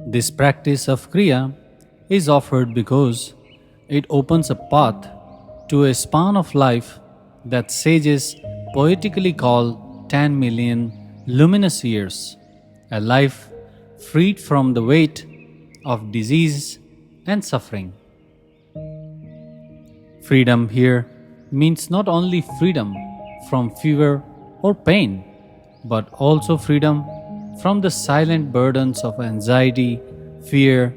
This practice of Kriya is offered because it opens a path to a span of life that sages poetically call 10 million luminous years, a life freed from the weight of disease and suffering. Freedom here means not only freedom from fever or pain, but also freedom from the silent burdens of anxiety, fear,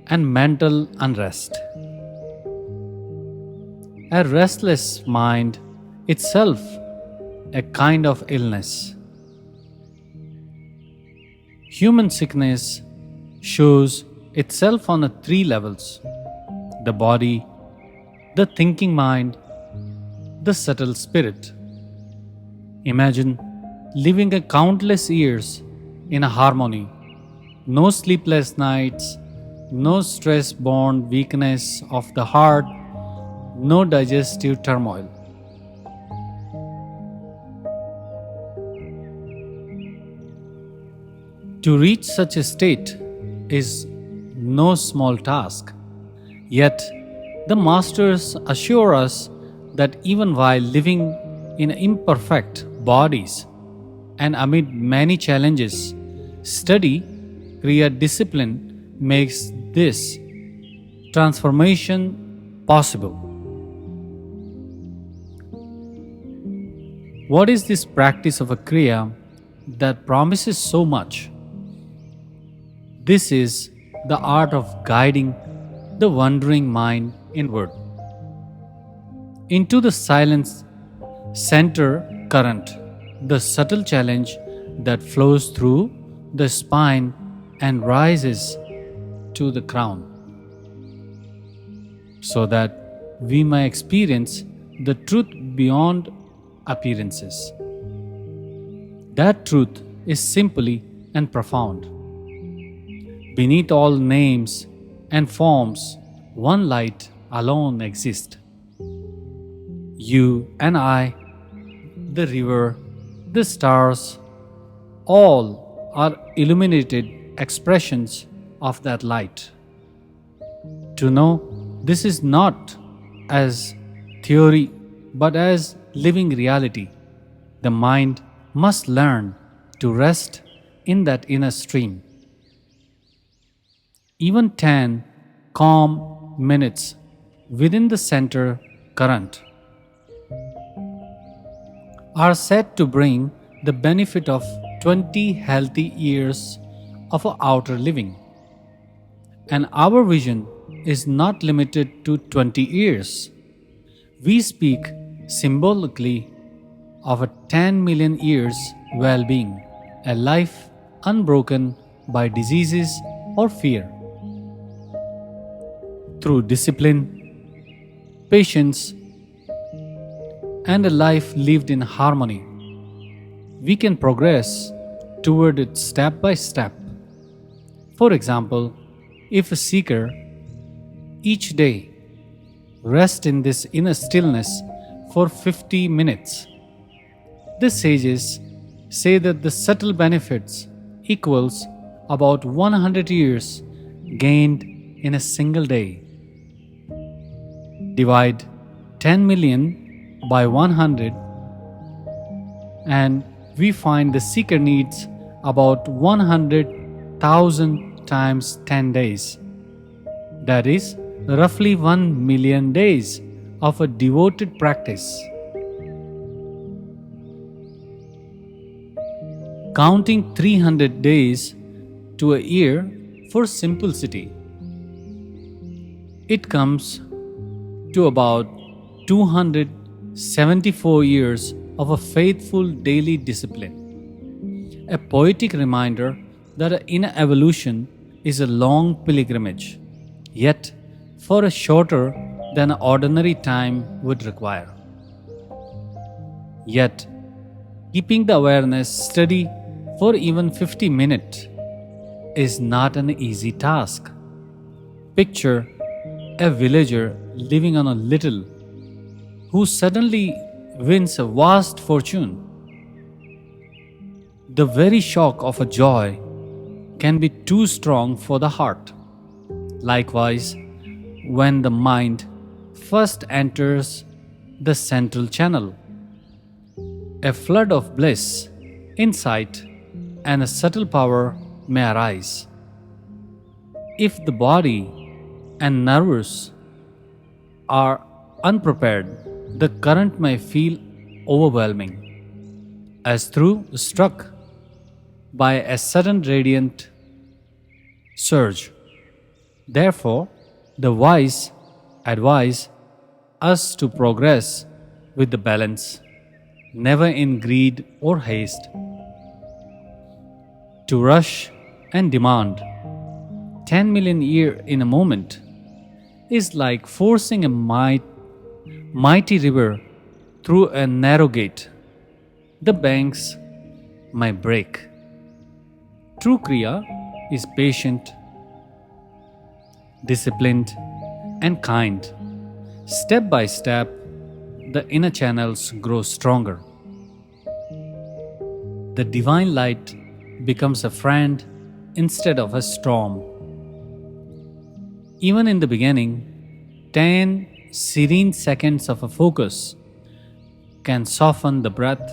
and mental unrest. A restless mind itself a kind of illness. Human sickness shows itself on three levels: the body, the thinking mind, the subtle spirit. Imagine living a countless years in a harmony, no sleepless nights, no stress born weakness of the heart, no digestive turmoil. To reach such a state is no small task. Yet, the Masters assure us that even while living in imperfect bodies and amid many challenges, study, Kriya discipline makes this transformation possible. What is this practice of a Kriya that promises so much? This is the art of guiding the wandering mind inward into the silence center current, the subtle challenge that flows through the spine and rises to the crown, so that we may experience the truth beyond appearances. That truth is simply and profound. Beneath all names and forms, one light alone exists. You and I, the river, the stars, all are illuminated expressions of that light. To know this is not as theory but as living reality, the mind must learn to rest in that inner stream. Even 10 calm minutes within the center current are said to bring the benefit of 20 healthy years of outer living. And our vision is not limited to 20 years. We speak symbolically of a 10 million years well-being, a life unbroken by diseases or fear. Through discipline, patience, and a life lived in harmony, we can progress toward it step by step. For example, if a seeker each day rests in this inner stillness for 50 minutes, the sages say that the subtle benefits equals about 100 years gained in a single day. Divide 10 million by 100 and we find the seeker needs about 100,000 times 10 days. That is roughly 1 million days of a devoted practice. Counting 300 days to a year for simplicity, it comes to about 274 years of a faithful daily discipline. A poetic reminder that an inner evolution is a long pilgrimage, yet for a shorter than ordinary time would require. Yet, keeping the awareness steady for even 50 minutes is not an easy task. Picture a villager living on a little who suddenly wins a vast fortune. The very shock of a joy can be too strong for the heart. Likewise, when the mind first enters the central channel, a flood of bliss, insight, and a subtle power may arise. If the body and nerves are unprepared, the current may feel overwhelming, as though struck by a sudden radiant surge. Therefore, the wise advise us to progress with the balance, never in greed or haste. To rush and demand 10 million years in a moment is like forcing a mighty river through a narrow gate. The banks might break. True Kriya is patient, disciplined, and kind. Step by step, the inner channels grow stronger. The divine light becomes a friend instead of a storm. Even in the beginning, 10 serene seconds of a focus can soften the breath,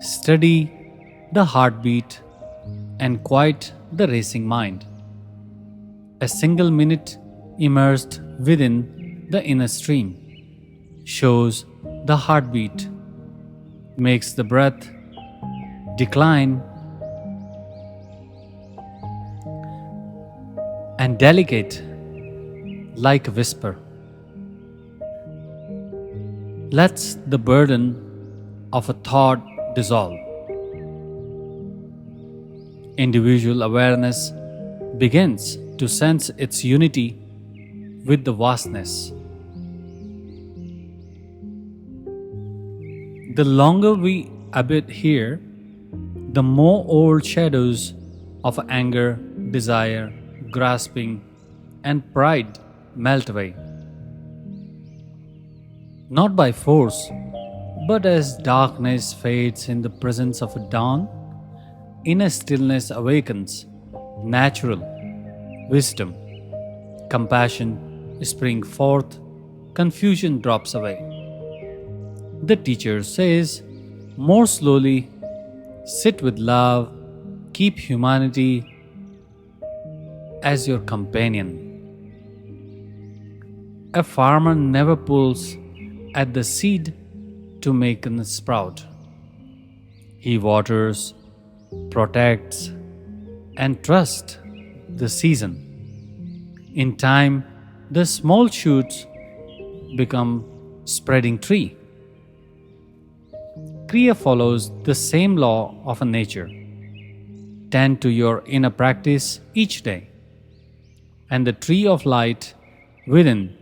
steady the heartbeat, and quiet the racing mind. A single minute immersed within the inner stream shows the heartbeat, makes the breath decline, and delicate like a whisper. Lets the burden of a thought dissolve. Individual awareness begins to sense its unity with the vastness. The longer we abide here, the more old shadows of anger, desire, grasping, and pride melt away. Not by force, but as darkness fades in the presence of a dawn, inner stillness awakens, natural wisdom, compassion spring forth, confusion drops away. The teacher says, more slowly, sit with love, keep humanity as your companion. A farmer never pulls at the seed to make it sprout. He waters, protects, and trusts the season. In time, the small shoots become spreading tree. Kriya follows the same law of nature. Tend to your inner practice each day, and the tree of light within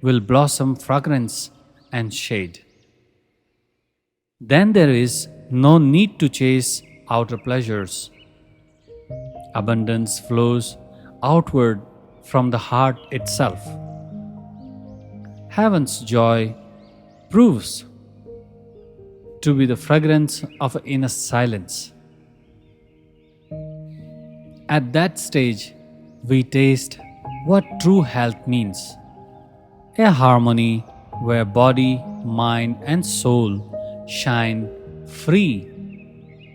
will blossom fragrance and shade. Then there is no need to chase outer pleasures. Abundance flows outward from the heart itself. Heaven's joy proves to be the fragrance of inner silence. At that stage, we taste what true health means. A harmony where body, mind, and soul shine free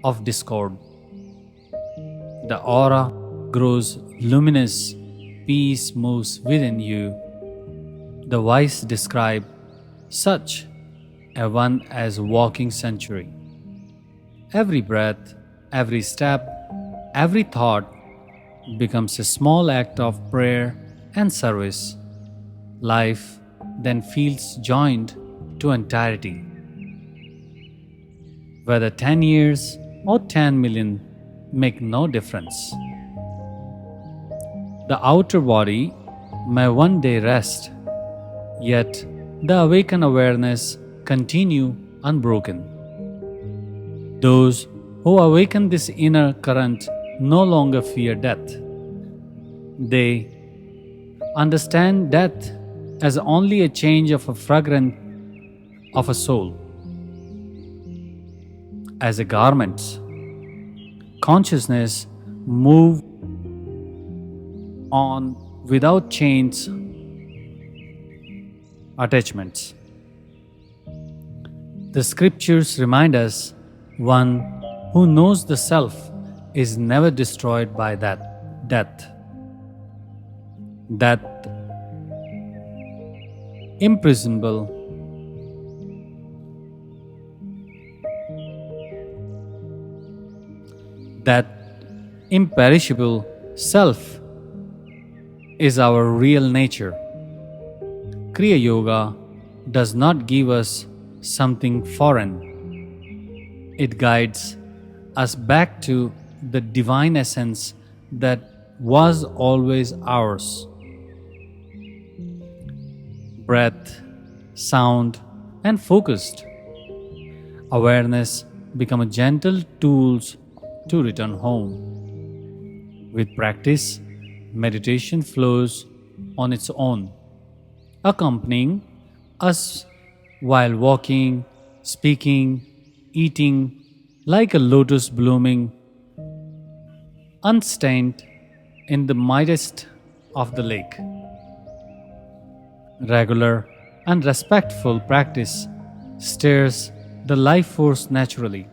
of discord. The aura grows luminous, peace moves within you. The wise describe such a one as walking sanctuary. Every breath, every step, every thought becomes a small act of prayer and service. Life then feels joined to entirety. Whether 10 years or 10 million make no difference. The outer body may one day rest, yet the awakened awareness continue unbroken. Those who awaken this inner current no longer fear death. They understand death as only a change of a fragment of a soul. As a garment, consciousness moves on without chains, attachments. The scriptures remind us one who knows the self is never destroyed by that death. That imprisonable, that imperishable self is our real nature. Kriya Yoga does not give us something foreign. It guides us back to the divine essence that was always ours. Breath, sound, and focused awareness become gentle tools to return home. With practice, meditation flows on its own, accompanying us while walking, speaking, eating, like a lotus blooming, unstained in the midst of the lake. Regular and respectful practice stirs the life force naturally.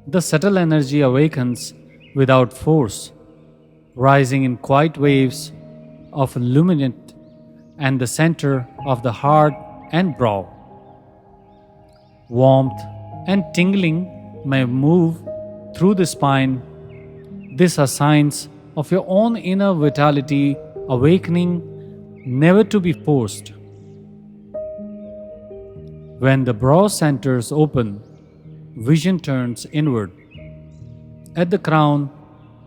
The subtle energy awakens without force, rising in quiet waves of illuminate and the center of the heart and brow. Warmth and tingling may move through the spine. These are signs of your own inner vitality awakening, never to be forced. When the brow centers open, vision turns inward. At the crown,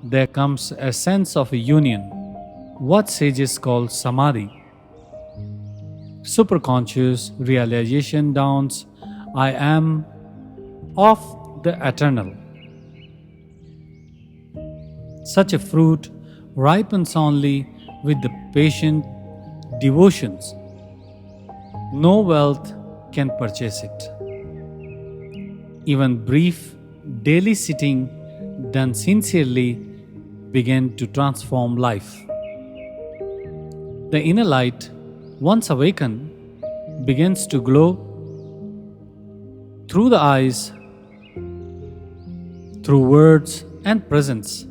there comes a sense of a union, what sages call samadhi. Superconscious realization dawns, I am of the eternal. Such a fruit ripens only with the patient devotions. No wealth can purchase it. Even brief daily sitting done sincerely begin to transform life. The inner light, once awakened, begins to glow through the eyes, through words and presence.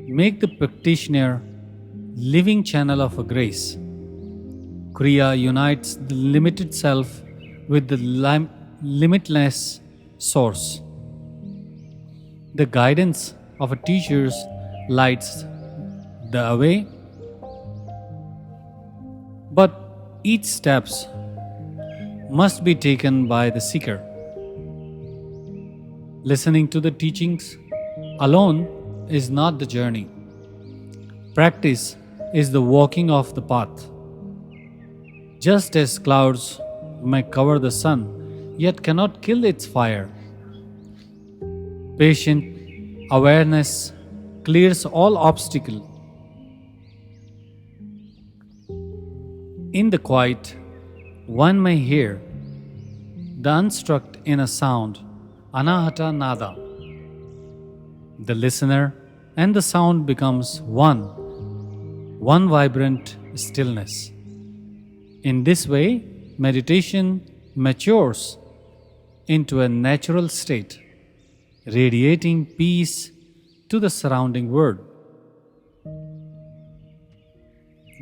Make the practitioner living channel of a grace. Kriya unites the limited self with the limitless source. The guidance of a teacher lights the way, but each steps must be taken by the seeker. Listening to the teachings alone is not the journey. Practice is the walking of the path. Just as clouds may cover the sun, yet cannot kill its fire, patient awareness clears all obstacle. In the quiet, one may hear the unstruck inner sound, anahata nada. The listener and the sound becomes one vibrant stillness. In this way, meditation matures into a natural state, radiating peace to the surrounding world.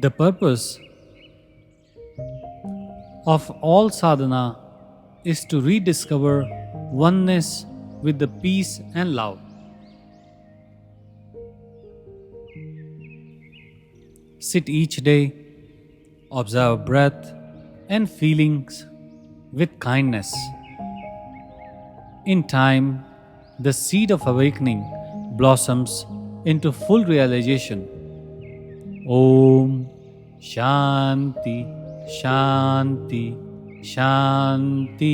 The purpose of all sadhana is to rediscover oneness with the peace and love. Sit each day, observe breath and feelings with kindness. In time, the seed of awakening blossoms into full realization. Om Shanti Shanti Shanti.